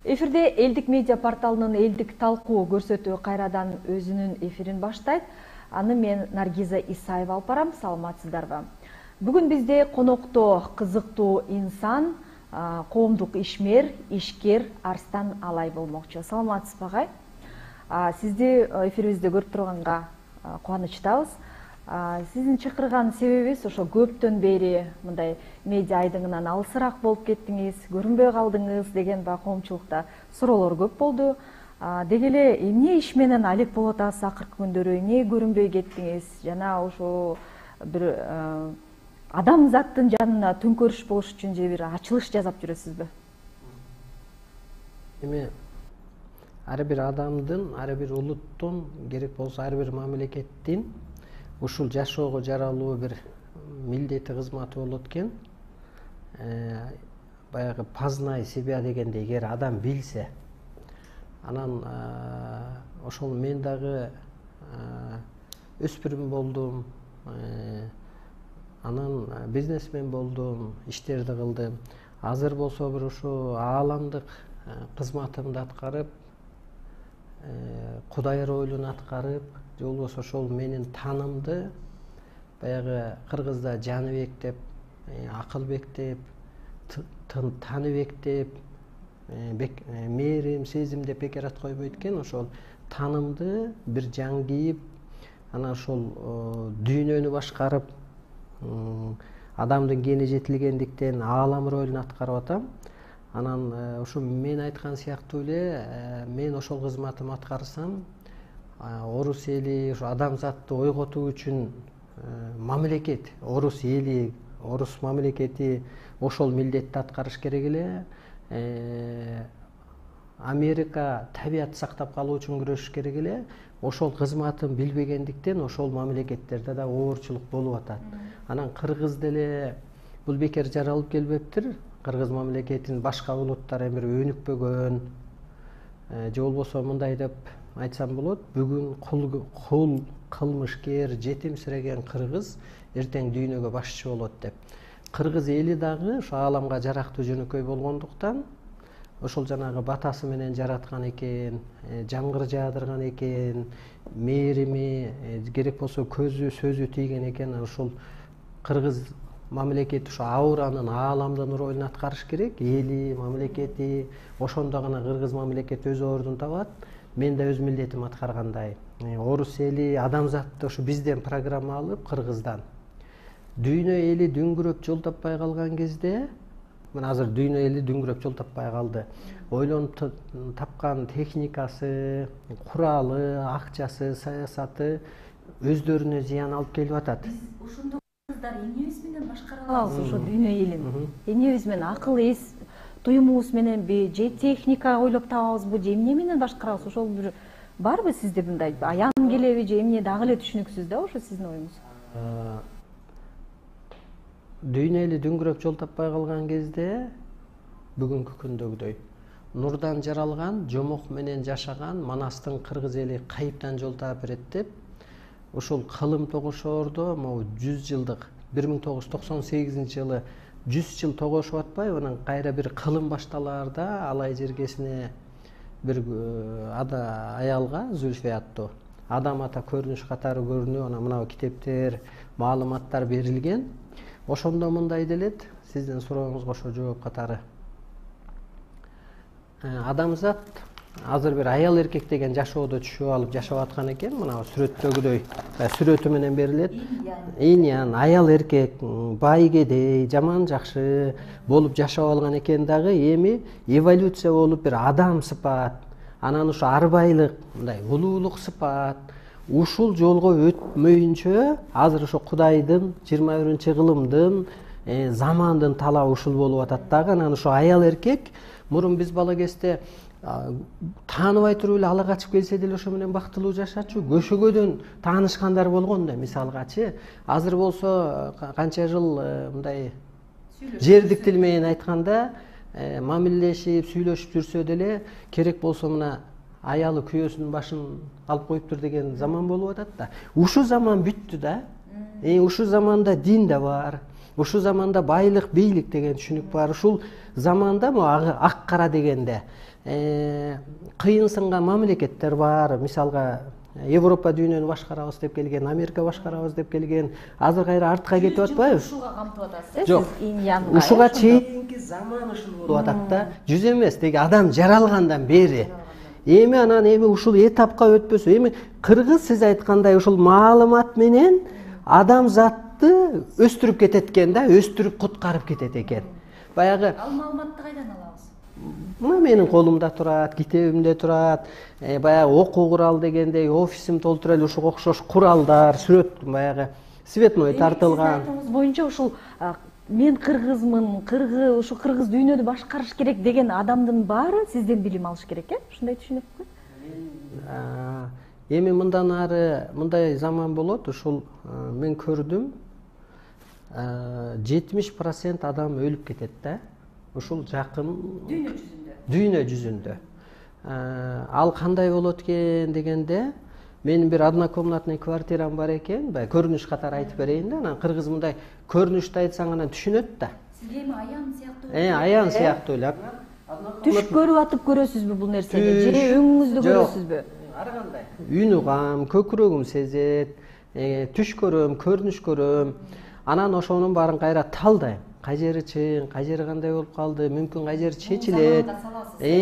Эфирде элдик медиа порталынын элдик талкуу көрсөтүү кайрадан өзүнүн эфирин баштайт. Аны мен Наргиза Исаева алып барам. Саламатсыздарбы? Бүгүн бизде конокто кызыктуу инсан, коомдук ишмер, ишкер Арстан Алай болмокчу. Саламатсызбы агай? Сизди эфирибизде көрүп турганга кубанычтабыз. Сиздин чакырган себебиз ошо көптөн бери мындай медиа айдыңынан алысыраак болуп кеттиңиз, көрүнбөй калдыңыз деген коомчулукта суроолор көп болду. Деги эле эмне иш менен алек болуп атасыз акыркы күндөрү, эмне көрүнбөй кеттиңиз? Жана ошо бир адамзаттын жанына төңкөрүш болуш үчүн же бир ачылыш жасап жүрөсүзбү? Эми ар бир адамдын, ар бир улуттун, керек болсо ар бир мамлекеттин ушул жашоого жаралуу бир милдети, кызматы болот экен. Баягы познай себя дегенде, эгер адам билсе, анан ошол мен дагы өспүрүм болдум, анан бизнесмен болдум, иштерди кылдым. Азыр болсо бир ушу ааламдык кызматымды аткарып, Кудай ролун аткарып, же болбосо ошол менин таанымды баягы кыргызда Жаныбек деп, Акылбек деп, Таныбек деп, мээрим, сезим деп бекер ат койбойт экен. Ошол таанымды бир жаңгийип, анан ошол дүйнөнү башкарып, адамдын кени жетилгендиктен аалам ролун аткарып атам. Анан ушу мен айткан сыяктуу эле мен ошол кызматымды аткарсам, орус эли ушу адамзатты ойготуу үчүн мамлекет, орус эли, орус мамлекети ошол милдетти аткарыш керек эле. Америка табиятты сактап калуу үчүн күрөшүш керек эле. Ошол кызматын билбегендиктен ошол мамлекеттерде да оорчулук болуп атат. Анан кыргыз деле бул бекер жаралып келбептир. Кыргыз мамлекетинин башка улуттар бир өнүкпөгөн, же болбосо мындай деп айтсам болот, бүгүн кул, кылмышкер, жетимсиреген кыргыз эртең дүйнөгө башчы болот деп. Кыргыз эли дагы ошо ааламга жарактуу жөнөкөй болгондуктан ошол жанагы батасы менен жараткан экен, жамгыр жаадырган экен, мээрими, керек болсо көзү, сөзү тийген экен. Ошол кыргыз мамлекети ошо ауранын, ааламдын ролун аткарыш керек. Эли, мамлекети, ошондо гана кыргыз мамлекети өз ордун табат. Мен да өз милдетимди аткаргандай. Орус эли, адамзатты ошо бизден программа алып, кыргыздан. Дүйнө эли дүңгүрөп жол таппай калган кезде, мына азыр дүйнө эли дүңгүрөп жол таппай калды. Ойлонуп тапкан техникасы, куралы, акчасы, саясаты өздөрүнө зыян алып келип атат. Ошондо кыргыздар эмнебиз менен башкара алабыз ошо дүйнө элин? Эмнебиз менен акыл эс туюмубуз мененби, же техника ойлоп табабызбы, же эмне менен башкарабыз? Ошол бир барбы сизде мындай аян келеби, же эмне дагы эле түшүнүксүз да ошо сиздин оюңуз? Дүйнө эли дүңгүрөп жол таппай калган кезде, бүгүнкү күндөгүдөй нурдан жаралган, жомок менен жашаган Манастын кыргыз эли кайыптан жол таап берет деп, ошол кылым тогошоордо могу 100 жылдык 1998 жылы 100 жыл тогошуп атпай, анан кайра бир кылым башталаарда Алай жергесине бир аялга, Зүлфия аттуу адам ата көрүнүш катары көрүнүп, анан мына китептер, маалыматтар берилген. Ошондо мындай делет, сиздин сурооңузга ошо жооп катары. Адамзат азыр бир аял эркек деген жашоодо түшүп алып жашап аткан экен. Мына сүрөттөгүдөй, сүрөтү менен берилет. Иньян, аял эркек, бай кедей, жаман жакшы болуп жашап алган экен дагы, эми эволюция болуп бир адам сыпат, анан ушу арбайлык, мындай улуулук сыпат, ушул жолго өтмөйүнчө азыр ошо Кудайдын 21-кылымдын, замандын талабы ушул болуп атат дагы. Анан ошо аял эркек мурун биз бала кезде тааныбай туруп эле ала качып келсе деле ошо менен бактылуу жашачу, көшөгөдөн таанышкандар болгон да, мисалгачы. Азыр болсо канча жыл мындай жердик тил менен айтканда мамилешип, сүйлөшүп жүрсө деле, керек болсо мына аялы күйөөсүнүн башын алып коюптур деген заман болуп атат да. Ушу заман бүттү да. Ушу заманда дин да бар, ушул заманда байлык бийлик деген түшүнүк бар. Ушул заманда ак кара дегенде кыйын сынган мамлекеттер бар. Мисалга Европа дүйнөнү башкарабыз деп келген, Америка башкарабыз деп келген. Азыр кайра артка кетип атпайбы? Ушуга камтып атасыз, Жок. сиз иньянга. Ушуга чейинки заман ушул болуп атат да. Жүз эмес, деги адам жаралгандан бери. Эми анан ушул этапка өтпөсө, эми кыргыз сиз айткандай ушул маалымат менен адамзатты өстүрүп кетет экен да, өстүрүп куткарып кетет экен. Баягы Ал маалыматты кайдан алабыз? мына менин колумда турат, китебимде турат. Баягы окуу курал дегендей офисим толтура эле ушуга окшош куралдар, сүрөт, баягы цветной тартылган. Сиздин айтуңуз боюнча ушул мен кыргызмын, ушу кыргыз дүйнөдү башкарыш керек деген адамдын баары сизден билим алыш керек, ушундай түшүнөкпү? Эми мындан ары мындай заман болот, ушул мен көрдүм, 70% адам өлүп кетет да. Ушул жакын дүйнө жүзүндө. Ал кандай болот экен дегенде, менин бир однокомнатный квартирам бар экен, көрүнүш катары айтып берейин да, анан кыргыз мындай көрүнүштү айтсаң анан түшүнөт да. Сизге эми аян сыяктуу? Аян сыяктуу эле. Түш көрүп атып көрөсүзбү бул нерсени? Же өңүңүздү көрөсүзбү? Ар кандай. Үн угам, көкүрөгүм сезет, түш көрөм, көрүнүш көрөм. Анан ошонун баарын кайра талдайм. Кай жери чыйын, кай жери кандай болуп калды, мүмкүн кай жери чечилет.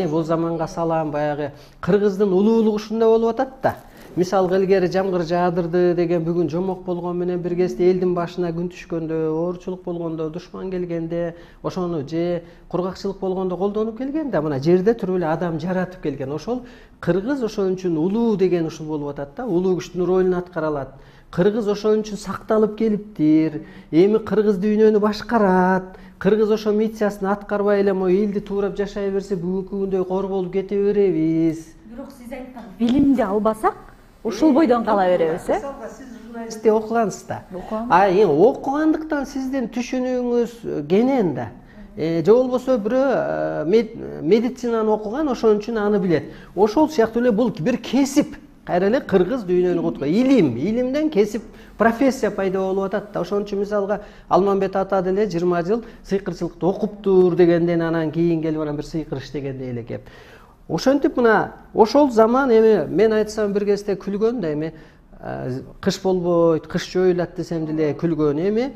Бул заманга салам, баягы кыргыздын улуулугу ушундай болуп атат да. Мисалга илгери жамгыр жаадырды деген бүгүн жомок болгон менен бир кезде элдин башына күн түшкөндө, оорчулук болгондо, душман келгенде, ошону же кургакчылык болгондо колдонуп келген да, мына жерде туруп эле адам жаратып келген. Ошол кыргыз ошон үчүн улуу деген ушул болуп атат да, улуу күчтүн ролун аткара алат. Кыргыз ошон үчүн сакталып келиптир. Эми кыргыз дүйнөнү башкарат. Кыргыз ошо миссиясын аткарбай эле элди туурап жашай берсе, бүгүнкү күндөй кор болуп кете беребиз. Бирок сиз айткан билимди албасак, ушул бойдон кала беребиз, Мисалга сиз журналистте окугансыз да. Окугам. Эми окугандыктан сиздин түшүнүүңүз кенен да. Же болбосо бирөө медицинаны окуган, ошон үчүн аны билет. Ошол сыяктуу эле бул бир кесип. Кайра эле кыргыз дүйнөнү куткарат. Илимден кесип профессия пайда болуп атат да. Ошон үчүн мисалга Алмамбет ата деле 20 жыл сыйкырчылыкты окуптур дегенден анан кийин келип анан бир сыйкыр иштегендей эле кеп. Ошентип мына ошол заман эми мен айтсам бир кезде күлгөн да, эми кыш болбойт, кыш жоюлат десем деле күлгөн. Эми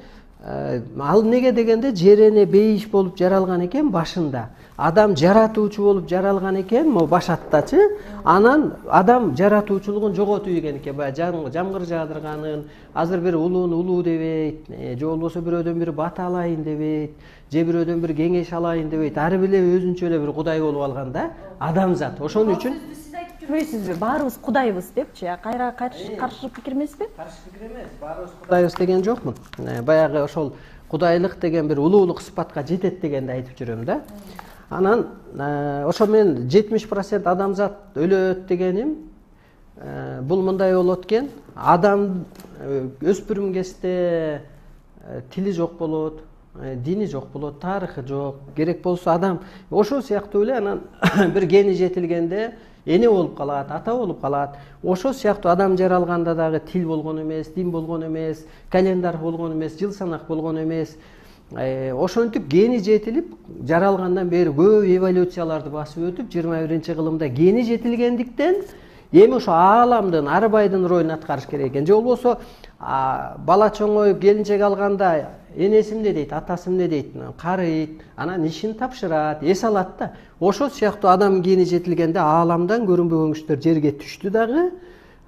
ал неге дегенде жер эне бейиш болуп жаралган экен башында. Адам жаратуучу болуп жаралган экен, башаттачы. Анан адам жаратуучулугун жоготуп ийген экен. Баягы жамгыр жаадырганын, азыр бир улууну улуу дебейт, же болбосо бирөөдөн бири бата алайын дебейт, же бирөөдөн бир кеңеш алайын дебейт. Ар бир өзүнчө эле бир кудай болуп алган да, адамзат. Ошон үчүн сиз айтып жүрбөйсүзбү? Баарыбыз кудайбыз депчи, кайра каршы пикир эмеспи? Каршы пикир эмес, баарыбыз кудайбыз деген жокмун. Баягы ошол кудайлык деген бир улуулук сыпатка жетет дегенди айтып жүрөм да. Анан ошо мен 70% адамзат өлөт дегеним, бул мындай болот экен. Адам өспүрүм кезде тили жок болот, дини жок болот, тарыхы жок. Керек болсо адам ошол сыяктуу эле анан бир гени жетилгенде эне болуп калат, ата болуп калат. Ошол сыяктуу адам жаралганда дагы тил болгон эмес, дин болгон эмес, календар болгон эмес, жыл санак болгон эмес. Ошентип гени жетилип жаралгандан бери көп эволюцияларды басып өтүп 21-кылымда гени жетилгендиктен эми ошо ааламдын, арбайдын ролун аткарыш керек экен. Же болбосо бала чоңоюп келинчек алганда энеси эмне дейт, атасы эмне дейт, карыйт, анан ишин тапшырат, эс алат да. Ошол сыяктуу адам гени жетилгенде ааламдан көрүнбөгөн күчтөр жерге түштү дагы.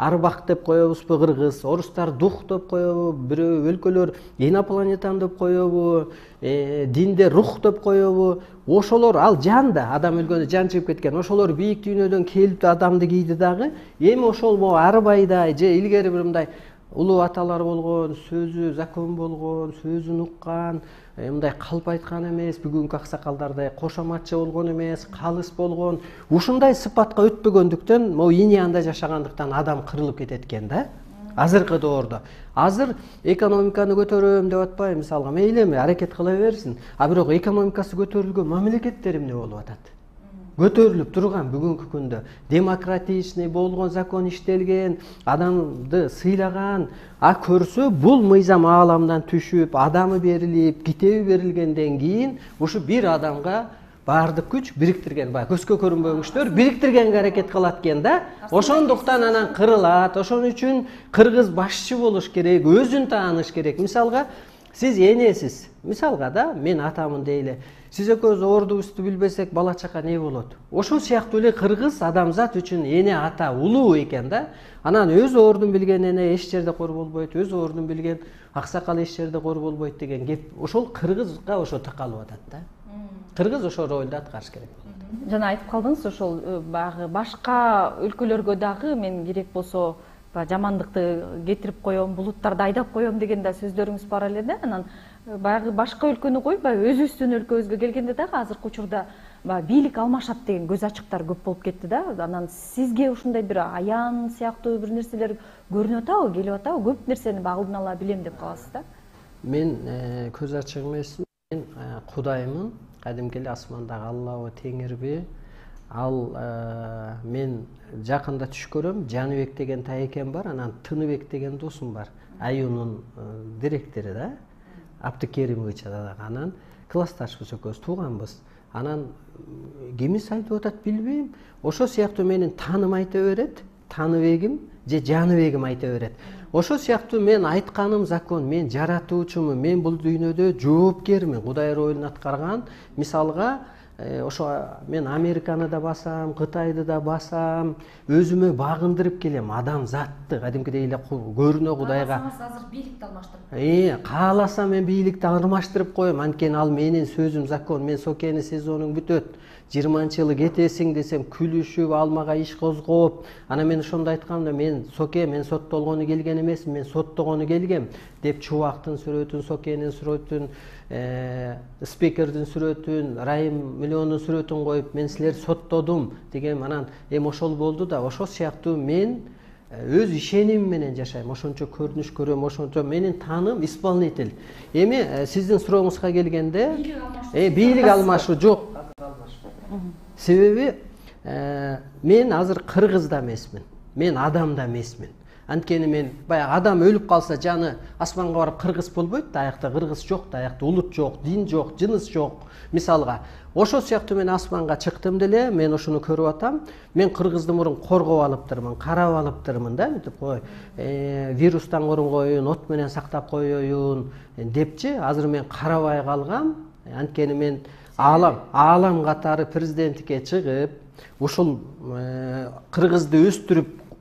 Арбак деп коебузбу кыргыз, орустар дух деп коебу, бирөө өлкөлөр инопланетян деп коебу, динде рух деп коебу. Ошолор ал жан да, адам өлгөндө жан чыгып кеткен. Ошолор бийик дүйнөдөн келип адамды кийди дагы. Эми ошол арбайдай же илгери бир мындай улуу аталар болгон, сөзү закон болгон, сөзүн уккан, мындай калп айткан эмес, бүгүнкү аксакалдардай кошоматчы болгон эмес, калыс болгон. Ушундай сыпатка өтпөгөндүктөн, иньянда жашагандыктан адам кырылып кетет экен да. Азыркы доордо. Азыр экономиканы көтөрөм деп атпайбы, мисалга мейли эми аракет кыла берсин. А бирок экономикасы көтөрүлгөн мамлекеттер эмне болуп атат? көтөрүлүп турган бүгүнкү күндө. Демократичный болгон закон иштелген, адамды сыйлаган, көрсө бул мыйзам ааламдан түшүп, адамы берилип, китеби берилгенден кийин ушу бир адамга баардык күч бириктирген, баягы көзгө көрүнбөгөн күчтөр бириктиргенге аракет кылат экен да. Ошондуктан анан кырылат. Ошон үчүн кыргыз башчы болуш керек, өзүн тааныш керек. Мисалга, сиз энесиз. Мисалга да, мен атамын дейли. Сиз экөөбүз ордубузду билбесек, бала чака не болот? Ошол сыяктуу эле кыргыз адамзат үчүн эне ата улуу экен да. Анан өз ордун билген эне эч жерде кор болбойт, өз ордун билген аксакал эч жерде кор болбойт деген кеп ошол кыргызга ошо такалып атат да. Кыргыз ошол ролду аткарыш керек болот. Жана айтып калдыңыз, ошол баягы башка өлкөлөргө дагы мен керек болсо жамандыкты кетирип коем, булуттарды айдап коем деген да сөздөрүңүз бар эле да. Анан баягы башка өлкөнү коюп, өзүбүздүн өлкөбүзгө келгенде дагы азыркы учурда бийлик алмашат деген көз ачыктар көп болуп кетти да. Анан сизге ушундай бир аян сыяктуу бир нерселер көрүнүп атабы, келип атабы? Көп нерсени алдын ала билем деп каласыз да. Мен көз ачык эмесмин. Мен Кудаймын, кадимки эле асмандагы Аллабы, Теңирби. Ал мен жакында түш көрөм, Жаныбек деген тайекем бар, анан Тыныбек деген досум бар. Аюунун директору да. Абдыкеримович анан классташпыз экөөбүз, тууганбыз. Анан кимис айтып атат билбейм. Ошо сыяктуу менин таным айта берет, Таныбегим же Жаныбегим айта берет. Ошо сыяктуу мен айтканым закон, мен жаратуучумун, мен бул дүйнөдө жоопкермин, Кудай ролун аткарган. Мисалга, ошо мен Американы да басам, Кытайды да басам, өзүмө багындырып келем адамзатты, кадимкидей эле көрүнө Кудайга. Кааласаңыз азыр бийликти алмаштырып. Кааласам мен бийликти алмаштырып коем, анткени ал менин сөзүм закон. Мен Сокени сезонуң бүтөт, 20-жылы кетесиң десем, күлүшүп, алмага иш козгоп, анан мен ошондо айткам да, мен Соке, мен соттолгону келген эмесмин, мен соттогону келгем деп Чубактын сүрөтүн, Сокенин сүрөтүн, спикердин сүрөтүн, Райым Миллиондун сүрөтүн коюп, мен силерди соттодум деген. Анан ошол болду да. Ошол сыяктуу мен өз ишенимим менен жашайм, ошончо көрүнүш көрөм, ошончо менин тааным исполнитель. Эми сиздин сурооңузга келгенде, бийлик алмашуу жок. Себеби мен азыр кыргыз да эмесмин, мен адам да эмесмин. Анткени мен баягы адам өлүп калса жаны асманга барып кыргыз болбойт да, аякта кыргыз жок да, аякта улут жок, дин жок, жыныс жок. Мисалга, ошол сыяктуу мен асманга чыктым деле, мен ошону көрүп атам. Мен кыргызды мурун коргоп алыптырмын, карап алыптырмын да, мынтип кой, вирустан коргоюн, от менен сактап коеюн депчи. Азыр мен карабай калгам. Анткени мен аалам катары президенттикке чыгып, ушул кыргызды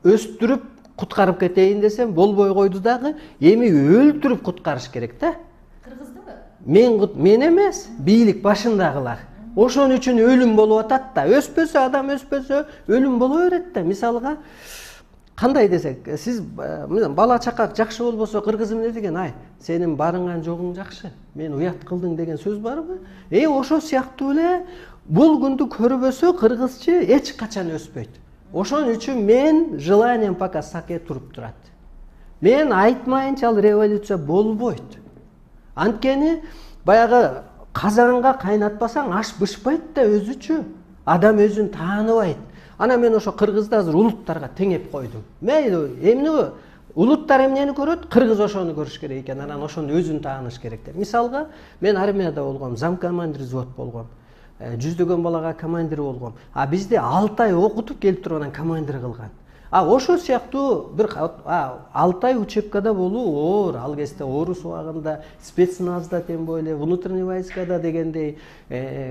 өстүрүп куткарып кетейин десем болбой койду дагы. Эми өлтүрүп куткарыш керек да. Кыргыздыбы? Мен эмес, бийлик башындагылар. Ошон үчүн өлүм болуп атат да. Өспөсө, адам өспөсө өлүм боло берет да. Мисалга, кандай десек, сиз бала чака жакшы болбосо, кыргыз эмне деген, сенин барыңан жогуң жакшы, мен уят кылдың деген сөз барбы? Ошол сыяктуу эле бул күндү көрбөсө кыргызчы эч качан өспөйт. Ошон үчүн мен желанием пока саке туруп турат. Мен айтмайынча ал революция болбойт. Анткени баягы казанга кайнатпасаң аш бышпайт да өзүчө. Адам өзүн тааныбайт. Анан мен ошо кыргызды азыр улуттарга теңеп койдум. Мейли, эмне улуттар эмнени көрөт, кыргыз ошону көрүш керек экен. Анан ошону өзүн тааныш керек деп. Мисалга, мен армияда болгом, замкомандир взвод болгом. Жүздөгөн балага командир болгом. Бизде 6 ай окутуп келип туруп анан командир кылган. Ошол сыяктуу бир 6 ай учебкада болуу оор. Ал кезде орус убагында, спецназда тем более, внутренний войскада дегендей,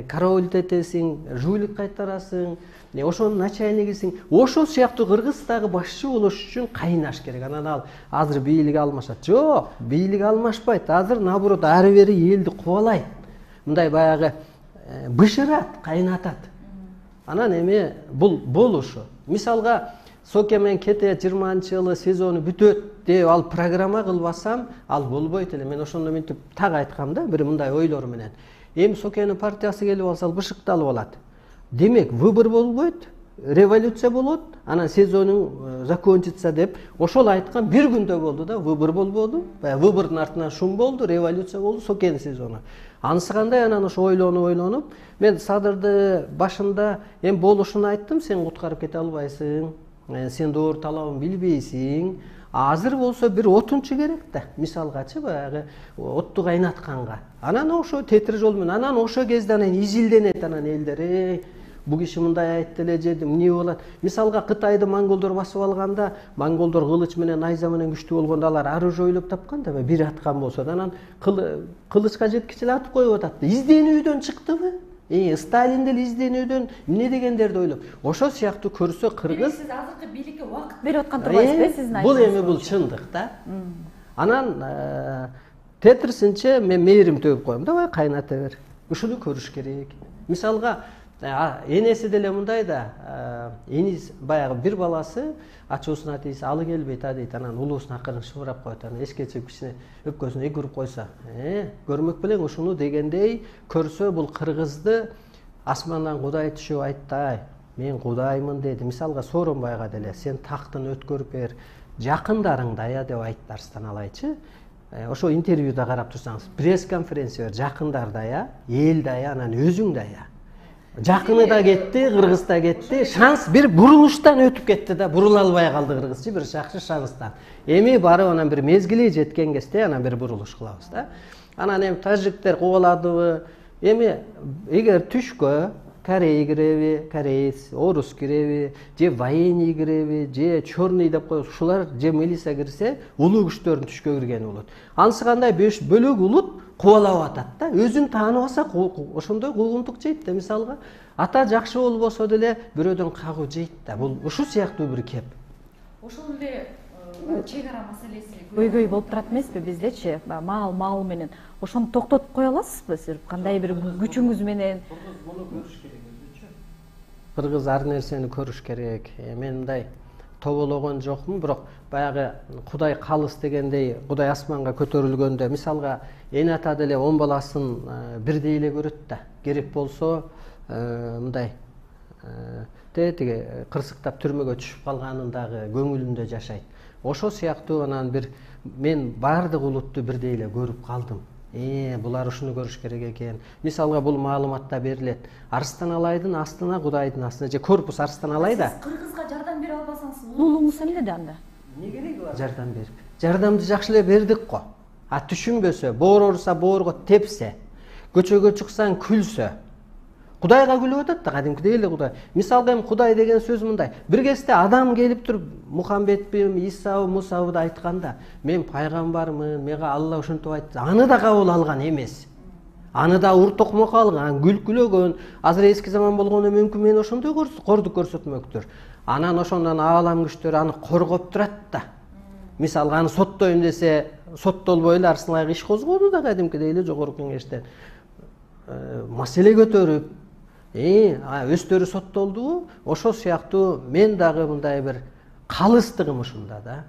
караулить этесиң, жулик кайтарасың, ошонун начальнигисиң. Ошол сыяктуу кыргыздагы башчы болуш үчүн кайнаш керек. Анан ал азыр бийлик алмашат. Жок, бийлик алмашпайт. Азыр наоборот ары бери элди кубалайт. Мындай баягы бышырат, кайнатат. Анан эми бул болушу. Мисалга, Соке мен кете 20-жылы сезону бүтөт деп ал программа кылбасам, ал болбойт эле. Мен ошондо мынтип так айткам да, бир мындай ойлор менен. Эми Сокенин партиясы келип алса, ал бышыкталып алат. Демек, выбор болбойт. революция болот, анан сезонуң закончится деп ошол айткан бир күндө болду да, выбор болбоду. Выбордун артынан шум болду, революция болду, сокен сезону. Анысыгандай анан ошо ойлонуп, мен Садырды башында эми болушун айттым, сен куткарып кете албайсың, сен doğru талабын билбейсиң. Азыр болсо бир отунчу керек да, мисалгачы баягы отту кайнатканга. Анан ошо тетир жол менен, анан ошо кезде анан изилденет анан элдер, бу киши мындай айтты эле же эмне болот. Мисалга Кытайды монголдор басып алганда, монголдор кылыч менен, найза менен күчтүү болгондо алар оружие ойлоп тапкан да, бир аткан болсо да, анан кылычка жеткиче эле атып коюп атат. Изденүүдөн чыктыбы? Сталин деле изденүүдөн эмне дегендерди ойлоп. Ошо сыяктуу көрсө кыргыз. Сиз азыркы бийликке убакыт берип аткан турбайсызбы сиздин айтыңыз? Бул эми бул чындык да. Анан тетирсинче мен мээрим төгүп коем. Давай кайната бер. Ушуну көрүш керек. Мисалга энеси деле мындай да, энис баягы бир баласы ачуусуна тийсе алы келбейт дейт, анан улуусун акырын шыбырап коет, анан эскечип кичине өпкөсүнө ийгирип койсо, көрмөк белең ушуну дегендей көрсө бул кыргызды асмандан Кудай түшүп айтты, мен Кудаймын деди. Мисалга Сооронбайга деле сен тактын өткөрүп бер, жакындарыңдай деп айтты Арстан алайчы. Ошо интервьюда карап турсаңыз, пресс-конференция жакындардай, элдай, анан өзүңдай. Жакыны да кетти, кыргыз да кетти. Шанс бир бурулуштан өтүп кетти да, бурула албай калды кыргызчы, бир жакшы шанстан. Эми барып анан бир мезгили жеткен кезде анан бир бурулуш кылабыз да. Анан эми тажиктер кубаладыбы? Эми эгер түшкө Корей киреби, кореец, орус киреби, же военный киреби, же черный деп коебуз, ушулар же милиция кирсе, улуу күчтөрдүн түшкө киргени болот. Анысыгандай бөлөк улут кубалап атат да, өзүн тааныбаса ошондой куугунтук жейт да. Мисалга ата жакшы болбосо деле бирөөдөн кагуу жейт да. Бул ушул сыяктуу бир кеп. Ошол эле чек ара маселеси көйгөй болуп турат эмеспи биздечи? Мал менен ошону токтотуп кое аласызбы сиз? Кандай бир күчүңүз менен? Кыргыз ар нерсени көрүш керек. Мен мындай тобологон жокмун, бирок баягы Кудай калыс дегендей, Кудай асманга көтөрүлгөндө, мисалга эне ата деле 10 баласын бирдей эле көрөт да. Керек болсо мындай тиги кырсыктап түрмөгө түшүп калганын дагы көңүлүндө жашайт. Ошо сыяктуу анан бир мен баардык улутту бирдей эле көрүп калдым. Булар ушуну көрүш керек экен. Мисалга бул маалыматта берилет. Арстан Алайдын астына, Кудайдын астына, же корпус Арстан Алай да. Сиз кыргызга жардам бере албасаңыз, улуулугуңуз эмнеде анда? Не кереги бар жардам берип? Жардамды жакшы эле бердик го. Түшүнбөсө, боор ооруса боорго тепсе, көчөгө чыксаң күлсө, Кудайга күлүп атат да, кадимкидей эле Кудай. Мисалга эми Кудай деген сөз мындай. Бир кезде адам келип туруп, Мухаммедпи, Исабы, Мусабы да айтканда, мен пайгамбармын, мага Алла ушинтип айтты. Аны да кабыл алган эмес. Аны да уртокмок алган, күлкүлөгөн. Азыр эски заман болгону мүмкүн мен ошондой кордук көрсөтмөктүр. Анан ошондон аалам күчтөр аны коргоп турат да. Мисалга аны соттойм десе, соттолбой эле Арсалайга иш козгоду да, кадимкидей эле жогорку кеңештен маселе көтөрүп, өздөрү соттолдубу? Ошол сыяктуу мен дагы мындай бир калыстыгым ушунда да.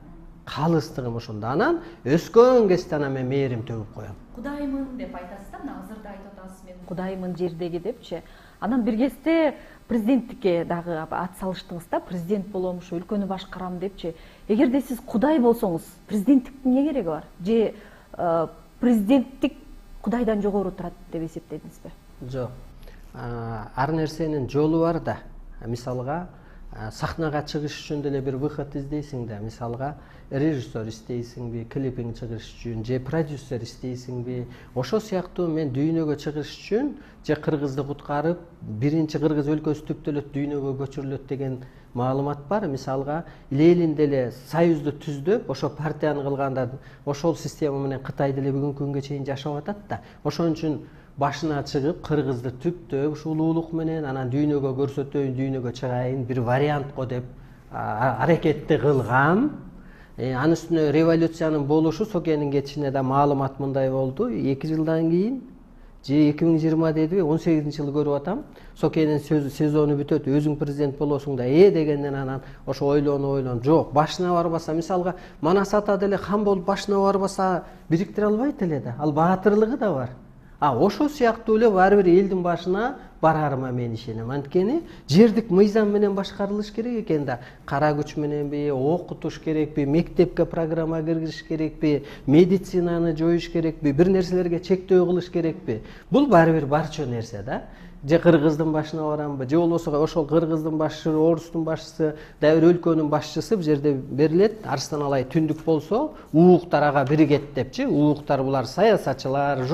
Калыстыгым ушунда. Анан өскөн кезде анан мен мээрим төгүп коем. Кудаймын деп айтасыз да, мына азырда айтып атасыз, мен Кудаймын жердеги депчи. Анан бир кезде президенттикке дагы ат салыштыңыз да, президент болом, ушу өлкөнү башкарам депчи. Эгерде сиз Кудай болсоңуз, президенттиктин эмне кереги бар? Же президенттик Кудайдан жогору турат деп эсептедиңизби? Жок. Ар нерсенин жолу бар да. Мисалга сахнага чыгыш үчүн деле бир выход издейсиң да. Мисалга режиссер издейсиңби, клипиң чыгыш үчүн, же продюсер издейсиңби. Ошо сыяктуу мен дүйнөгө чыгыш үчүн, же кыргызды куткарып, биринчи кыргыз өлкөсү түптөлөт, дүйнөгө көчүрүлөт деген маалымат бар. Мисалга Ленин деле союзду түздөп, ошо партияны кылганда, ошол система менен Кытай деле бүгүнкү күнгө чейин жашап атат да. Ошон үчүн башына чыгып, кыргызды түптөп, ушу улуулук менен анан дүйнөгө көрсөтөйүн, дүйнөгө чыгайын, бир вариант го деп аракетти кылгам. Анын үстүнө революциянын болушу, Сокенин кетишине да маалымат мындай болду. 2 жылдан кийин, же 2020 дедиби, 18-жылы көрүп атам. Сокенин сезону бүтөт, өзүң президент болосуң да, дегенден анан ошо ойлонуп, жок, башына барбаса, мисалга Манас ата деле хан болуп башына барбаса бириктире албайт эле да. Ал баатырлыгы да бар. Ошо сыяктуу эле ар бир элдин башына барарыма мен ишенем. Анткени жердик мыйзам менен башкарылыш керек экен да. Кара күч мененби, окутуш керекпи, мектепке программа киргизиш керекпи, медицинаны жоюш керекпи, бир нерселерге чектөө кылыш керекпи? Бул баары бир барча нерсе да. Же кыргыздын башына барамбы, же болбосо ошол кыргыздын башчысы, орустун башчысы, дагы бир өлкөнүн башчысы бул жерде берилет. Арстан Алай түндүк болсо, ууктар ага биригет депчи. Ууктар булар саясатчылар,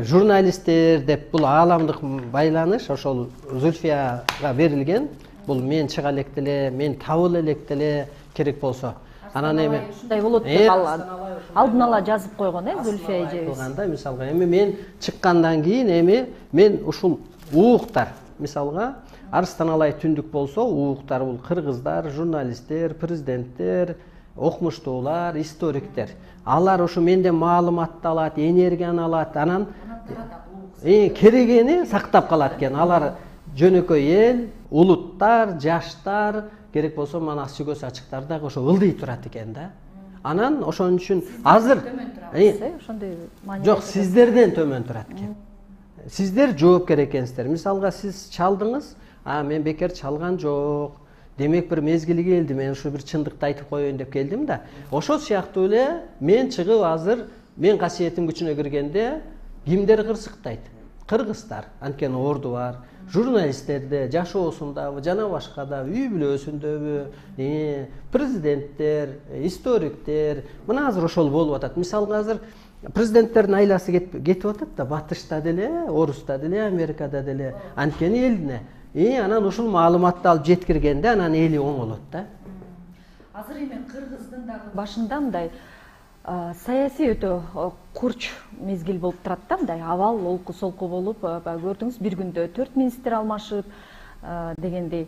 журналисттер, деп бул ааламдык байланыш ошол Зульфияга берилген. Бул мен чыга элек деле, мен табыла элек деле керек болсо. Анан эми ушундай болот деп алдын ала жазып койгон, Зульфия эжебиз. Мисалга эми мен чыккандан кийин эми мен ушул ууктар, мисалга Арстан Алай түндүк болсо, ууктар бул кыргыздар, журналисттер, президенттер, окумуштуулар, историктер. Алар ушу менден маалыматты алат, энергияны алат, анан керегени сактап калат экен. Алар жөнөкөй эл, улуттар, жаштар, керек болсо мана сүгөс ачыктар дагы ошо ылдый турат экен да. Анан ошон үчүн азыр ошондой маани жок, сиздерден төмөн турат экен. Сиздер жоопкер экенсиздер. Мисалга сиз чалдыңыз, мен бекер чалган жок. Демек бир мезгили келди, мен ушу бир чындыкты айтып коеюн деп келдим да. Ошол сыяктуу эле мен чыгып азыр мен касиетим күчүнө киргенде кимдер кырсыктайт? Кыргыздар, анткени орду бар. Журналисттерде, жашоосундабы, жана башка да, үй бүлөсүндөбү, президенттер, историктер, мына азыр ошол болуп атат. Мисалга азыр президенттердин айласы кетип атат да, Батышта деле, Оруста деле, Америкада деле, анткени элине. Анан ушул маалыматты алып жеткиргенде анан эли оңолот да. Азыр эми кыргыздын дагы башында мындай саясий өтө курч мезгил болуп турат да, мындай абал олку солку болуп, көрдүңүз бир күндө 4 министр алмашып дегендей.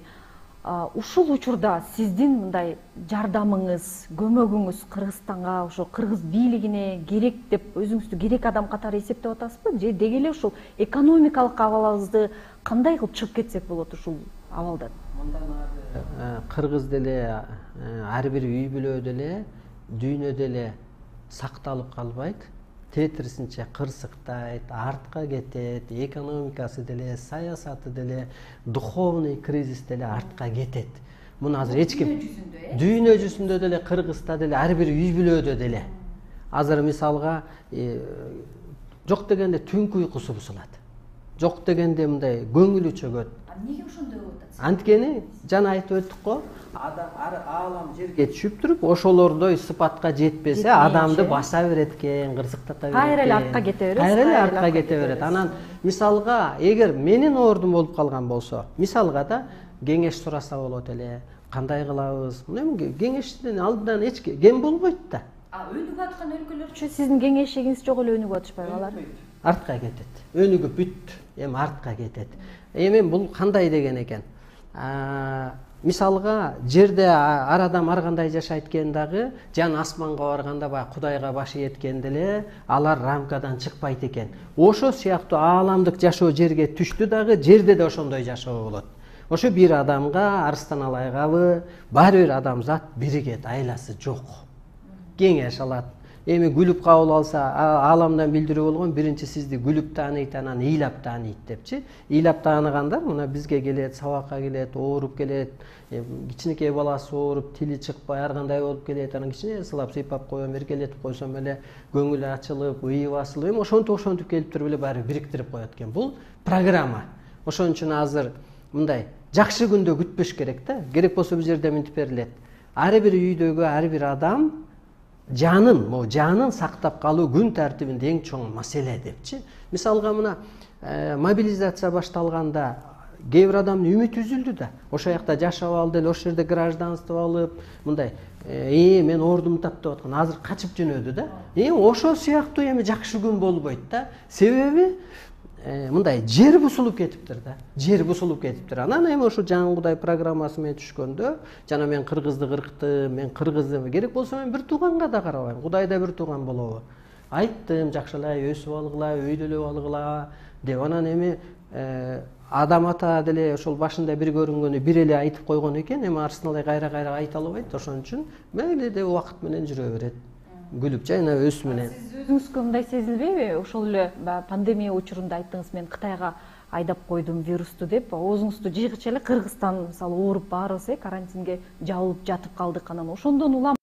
Ушул учурда сиздин мындай жардамыңыз, көмөгүңүз Кыргызстанга, ошо кыргыз бийлигине керек деп өзүңүздү керек адам катары эсептеп атасызбы? Же деги эле ушул экономикалык абалыбызды кандай кылып чыгып кетсек болот ушул абалдан? Кыргыз деле, ар бир үй бүлө деле, дүйнө деле сакталып калбайт. Тетирисинче кырсыктайт, артка кетет, экономикасы деле, саясаты деле, духовный кризис деле артка кетет. Муну азыр эч ким дүйнө жүзүндө деле, Кыргызда деле, ар бир үй бүлөдө деле. Азыр мисалга жок дегенде түнкү уйкусу бузулат. Жок дегенде мындай көңүлү чөгөт. Эмнеге ошондой болуп атат? Анткени жана айтып өттүк го, аалам жерге түшүп туруп, ошолордой сыпатка жетпесе, адамды баса берет экен, кырсыктата берет экен. Кайра эле артка кете берет. Кайра эле артка кете берет. Анан мисалга, эгер менин ордум болуп калган болсо, мисалга да кеңеш сураса болот эле, кандай кылабыз? Эми кеңештен алдынан эч кем болбойт да. Өнүгүп аткан өлкөлөрчү сиздин кеңешигиңиз жок эле өнүгүп атышпайбы алар? Артка кетет. Өнүгүп бүт, эми артка кетет. Эми бул кандай деген экен? Мисалга жерде ар адам ар кандай жашайт экен дагы, жан асманга барганда баягы Кудайга башы жеткенде эле алар рамкадан чыкпайт экен. Ошо сыяктуу ааламдык жашоо жерге түштү дагы, жерде да ошондой жашоо болот. Ошо бир адамга, Арстан Алайгабы, баары бир адамзат биригет, айласы жок. Кеңеш алат. Эми күлүп кабыл алса, ааламдан билдирүү болгон, биринчи сизди күлүп тааныйт, анан ыйлап тааныйт депчи. Ыйлап тааныгандар мына бизге келет, сабакка келет, ооруп келет, кичинекей баласы ооруп, тили чыкпай, ар кандай болуп келет, анан кичине сылап сыйпап коем, эркелетип койсом эле көңүлү ачылып, ыйы басылып, эми ошентип келип туруп эле баары бириктирип коет экен. Бул программа. Ошон үчүн азыр мындай жакшы күндө күтпөш керек да. Керек болсо бул жерде мынтип берилет. Ар бир үйдөгү ар бир адам жанын сактап калуу күн тартибинде эң чоң маселе депчи. Мисалга мына мобилизация башталганда кээ бир адамдын үмүтү үзүлдү да. Ошол жакта жашап алды эле, ошол жерде гражданство алып, мындай мен ордумду таптап аткан, азыр качып жөнөдү да. Ошол сыяктуу эми жакшы күн болбойт да. Себеби мындай жер бусулуп кетиптир да. Жер бусулуп кетиптир. Анан эми ошо Жан Кудай программасы менен түшкөндө, жана мен кыргызды кырктым, мен кыргызды керек болсо мен бир тууганга да карабайм. Кудай да бир тууган болобу? Айттым, жакшылай өсүп алгыла, өйдөлөп алгыла деп. Анан эми адам ата деле ошол башында бир көрүнгөнү бир эле айтып койгон экен. Эми Арстан Алай кайра айта албайт. Ошон үчүн мейли деп убакыт менен жүрө берет. күлүп жана өз менен. Сиз өзүңүзгө мындай сезилбейби? Ошол эле пандемия учурунда айттыңыз, мен Кытайга айдап койдум вирусту деп, оозуңузду жыйгыча эле Кыргызстан мисалы ооруп баарыбыз карантинге жабылып жатып калдык. Анан ошондон улам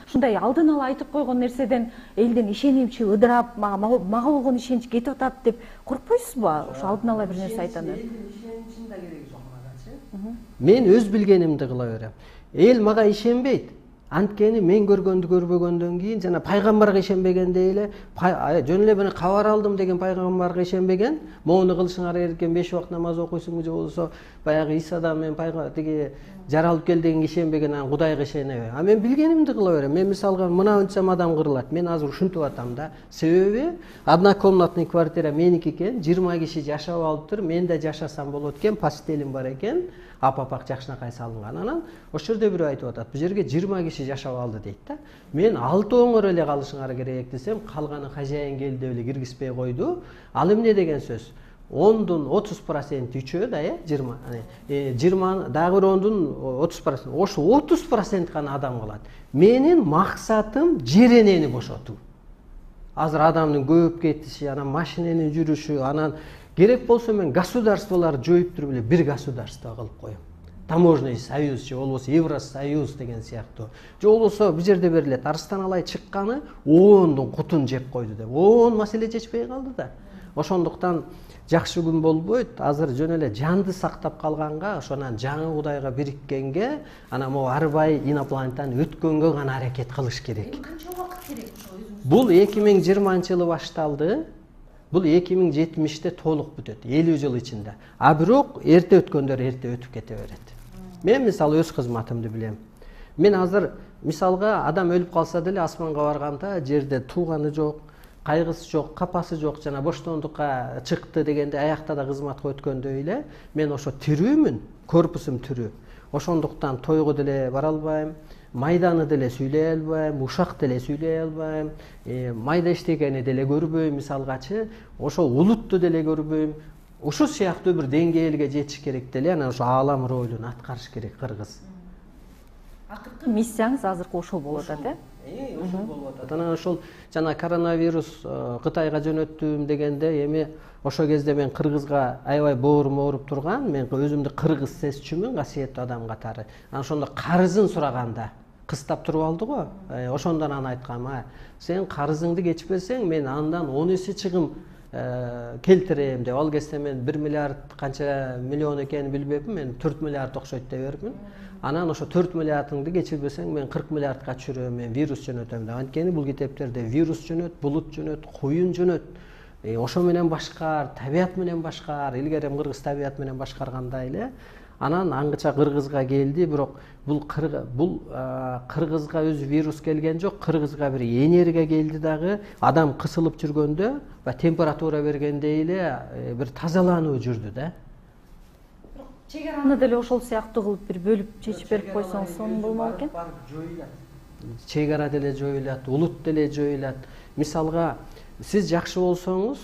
ушундай алдын ала айтып койгон нерседен элдин ишенимчи ыдырап, мага болгон ишенич кетип атат деп коркпойсузбу? Ошо алдын ала бир нерсе айтканда. Элдин ишеничинин да кереги жок магачы. Мен өз билгенимди кыла берем. Эл мага ишенбейт. Анткени мен көргөндү көрбөгөндөн кийин жана пайгамбарга ишенбегендей эле, жөн эле мен кабар алдым деген пайгамбарга ишенбеген, моуну кылышыңар керек экен, 5 убакыт намаз окуйсуңбу же болбосо баягы Исадан мен тиги жаралып кел дегенге ишенбеген, анан Кудайга ишенеби. А мен билгенимди кыла берем. Мен мисалга мына ынчам адам кырылат. Мен азыр ушинтип атам да. Себеби однокомнатный квартира меники экен, 20 киши жашап алыптыр. Мен да жашасам болот экен, постелим бар экен. Апапак жакшынакай салынган. Анан ошол жерде бирөө айтып атат. Бул жерге 20 киши жашап алды дейт да. Мен 6 оңор эле калышыңар керек десем, калганы хожайин келди деп эле киргизбей койду. Ал эмне деген сөз? 10дун 30% үчөө да, 20. 20 дагы бир 10дун 30%. Ошо 30% гана адам калат. Менин максатым жер энени бошотуу. Азыр адамдын көп кетиши, анан машиненин жүрүшү, анан керек болсо мен государстволорду жоюп туруп эле бир государство кылып коем. Таможенный союз же болбосо Евросоюз деген сыяктуу. Же болбосо бул жерде берилет. Арыстан Алай чыкканы 10дун кутун жеп койду деп. 10 маселе чечпей калды да. Ошондуктан жакшы күн болбойт. Азыр жөн эле жанды сактап калганга, ошонан жаңы Кудайга бириккенге, анан могу арбай инопланетан өткөнгө гана аракет кылыш керек. Канча убакыт керек ошо өзүңүз? Бул 2020-жылы башталды. Бул 2070-те толук бүтөт, 50 жыл ичинде. А бирок эрте өткөндөр эрте өтүп кете берет. Мен мисалы өз кызматымды билем. Мен азыр мисалга адам өлүп калса деле асманга барганда жерде тууганы жок, кайгысы жок, капасы жок, жана боштондукка чыкты дегенде аякта да кызматка өткөндөй эле мен ошо тирүүмүн, корпусум тирүү. Ошондуктан тойго деле бара албайм, майданы деле сүйлөй албайм, ушак деле сүйлөй албайм, майда иштегени деле көрбөйм мисалгачы, ошо улутту деле көрбөйм. Ушул сыяктуу бир деңгээлге жетиш керек деле, анан ошо аалам ролун аткарыш керек кыргыз. Акыркы миссияңыз азыркы ошол болуп атат, Ошол болуп атат. Анан ошол жана коронавирус Кытайга жөнөттүм дегенде эми ошол кезде мен кыргызга аябай боорум ооруп турган, мен өзүмдү кыргыз сезчүмүн, касиеттүү адам катары. Анан ошондо карызын сураганда кыстап туруп алды го. Ошондон анан айткам, сен карызыңды кечпесең, мен андан 10 эсе чыгым келтирем деп. Ал кезде мен 1 миллиард канча миллион экенин билбепмин, мен 4 миллиард окшойт деп берипмин. Анан ошо 4 миллиардыңды кечирбесең, мен 40 миллиардга түшүрөм, мен вирус жөнөтөм деп. Анткени бул китептерде вирус жөнөт, булут жөнөт, куюн жөнөт. Ошо менен башкар, табият менен башкар, илгери кыргыз табият менен башкаргандай эле. Анан аңгыча кыргызга келди, бирок бул кыргызга өзү вирус келген жок, кыргызга бир энерге келди дагы. Адам кысылып жүргөндө ба температура бергендей эле бир тазалануу жүрдү да. Чек-араны деле ошол сыяктуу кылып бир бөлүп чечип берип койсоңуз сонун болмок экен. Чек-ара деле жоюлат, улут деле жоюлат. Мисалга сиз жакшы болсоңуз,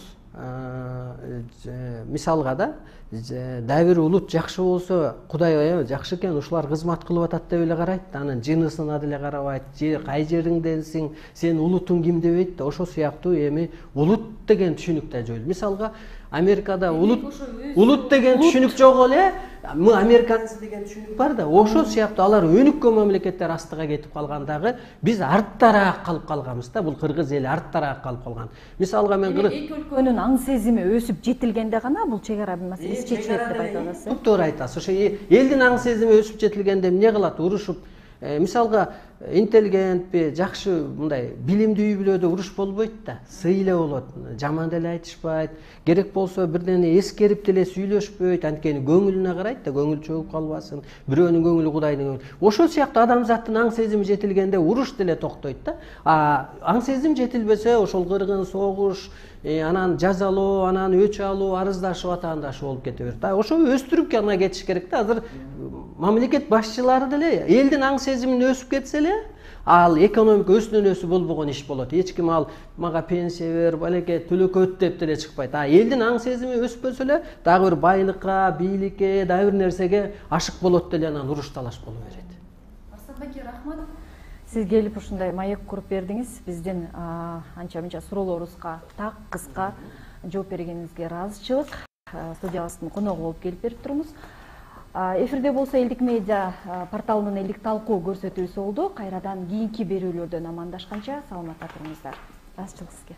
мисалга да, дагы бир улут жакшы болсо, Кудай жакшы экен, ушулар кызмат кылып атат деп эле карайт, анын жынысына деле карабайт, кай жериңденсиң, сенин улутуң ким дебейт да. Ошол сыяктуу эми улут деген түшүнүк да жоюлду. Мисалга Америкада улут деген түшүнүк жок эле, американец деген түшүнүк бар да. Ошол сыяктуу алар өнүккөн мамлекеттер астыга кетип калгандагы, биз арттараак калып калганбыз да. Бул кыргыз эли арттараак калып калган. Мисалга мен эки өлкөнүн аң сезими өсүп жетилгенде гана бул чек-ара маселеси чечилет деп айта аласыз. Туура айтасыз. Ошо элдин аң сезими өсүп жетилгенде эмне кылат? Урушуп, мисалга интеллигентпи, жакшы мындай билимдүү үй бүлөдө уруш болбойт да. Сый эле болот, жаман деле айтышпайт. Керек болсо бирдени эскерип деле сүйлөшпөйт, анткени көңүлүнө карайт да, көңүл чөгүп калбасын. Бирөөнүн көңүлү Кудайдын көңүлү. Ошол сыяктуу адамзаттын аң сезими жетилгенде уруш деле токтойт да. Аң сезим жетилбесе ошол кыргын, согуш, анан жазалоо, анан өч алуу, арыздашып, атаандашып болуп кете берет. Ошо өстүрүп гана кетиш керек да. Азыр мамлекет башчылары деле элдин аң сезимин өсүп кетсе эле, ал экономика өсүнөн өсү болбогон иш болот. Эч ким ал мага пенсия бер, балеке төлөкөт деп деле чыкпайт. Элдин аң сезими өспөсө эле, дагы бир байлыкка, бийликке, дагы бир нерсеге ашык болот деле, анан уруш талаш боло берет. Арсланбек, рахмат. Сиз келип ушундай маек куруп бердиңиз. Биздин анча мынча суроолорубузга так кыска жооп бергениңизге ыраазычылык. Студиябыздын коногу болуп келип берип туруңуз. Эфирде болсо Элдик медиа порталынын элдик талкуу көрсөтүүсү болду. Кайрадан кийинки берүүлөрдөн амандашканча саламатта туруңуздар. Ыраазычылык сизге.